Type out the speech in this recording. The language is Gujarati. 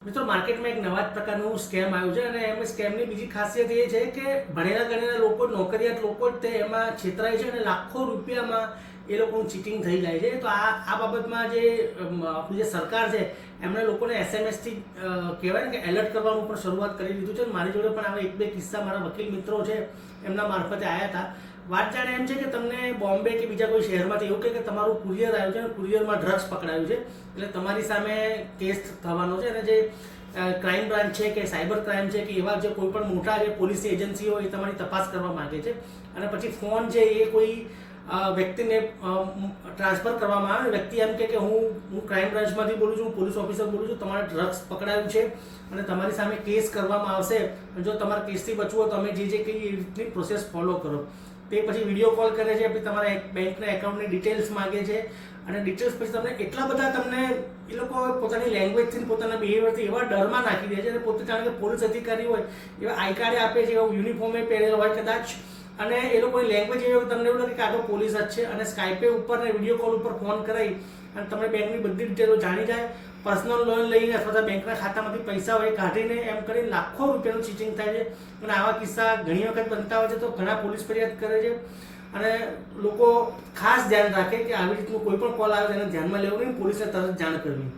મિત્રો માર્કેટમાં એક નવા જ પ્રકારનું સ્કેમ આવ્યું છે અને એમ સ્કેમની બીજી ખાસિયત એ છે કે ભણેલા ગણેલા લોકો નોકરિયાત લોકો જ તે એમાં છેતરાય છે અને લાખો રૂપિયામાં એ લોકોનું ચીટિંગ થઈ જાય છે. તો આ બાબતમાં જે આપણી જે સરકાર છે એમણે લોકોને એસએમએસથી કહેવાય ને કે એલર્ટ કરવાનું પણ શરૂઆત કરી દીધું છે. મારી જોડે પણ આવા એક બે કિસ્સા મારા વકીલ મિત્રો છે એમના મારફતે આવ્યા હતા. વાત જાણે એમ છે કે તમને બોમ્બે કે બીજા કોઈ શહેરમાંથી એવું કહે કે તમારું કુરિયર આવ્યું છે અને કુરિયરમાં ડ્રગ્સ પકડાયું છે એટલે તમારી સામે કેસ થવાનો છે અને જે ક્રાઇમ બ્રાન્ચ છે કે સાયબર ક્રાઇમ છે કે એવા જે કોઈ પણ મોટા જે પોલીસ એજન્સીઓ એ તમારી તપાસ કરવા માંગે છે અને પછી ફોન છે એ કોઈ વ્યક્તિને ટ્રાન્સફર કરવામાં આવે. વ્યક્તિ એમ કે હું ક્રાઇમ બ્રાન્ચમાંથી બોલું છું, હું પોલીસ ઓફિસર બોલું છું, તમારે ડ્રગ્સ પકડાયું છે અને તમારી સામે કેસ કરવામાં આવશે. જો તમારા કેસથી બચવું હોય તો અમે જે કંઈ એ રીતની પ્રોસેસ ફોલો કરો. તે પછી વિડીયો કોલ કરે છે, પછી તમારા બેંકના એકાઉન્ટની ડિટેલ્સ માગે છે અને ડિટેલ્સ પછી તમને એટલા બધા તમને એ લોકો પોતાની લેંગ્વેજથી પોતાના બિહેવિયરથી એવા ડરમાં નાખી દે છે અને પોતે જાણે કે પોલીસ અધિકારી હોય એવા આઈ કાર્ડ આપે છે, એવા યુનિફોર્મે પહેરેલો હોય કદાચ અને એ લોકોની લેંગ્વેજ એવી તમને એવું લાગે કે આગળ પોલીસ જ છે અને સ્કાઈપે ઉપર ને વિડીયો કોલ ઉપર ફોન કરાવી અને તમને બેંકની બધી ડિટેલો જાણી જાય. પર્સનલ લોન લઈને અથવા બેંકના ખાતામાંથી પૈસા હોય કાઢીને એમ કરીને લાખો રૂપિયાનું ચીટિંગ થાય છે અને આવા કિસ્સા ઘણી વખત બનતા હોય છે. તો ઘણા પોલીસ ફરિયાદ કરે છે અને લોકો ખાસ ધ્યાન રાખે કે આવી રીતનું કોઈ પણ કોલ આવે તેને ધ્યાનમાં લેવું નહીં, પોલીસને તરત જાણ કરવી.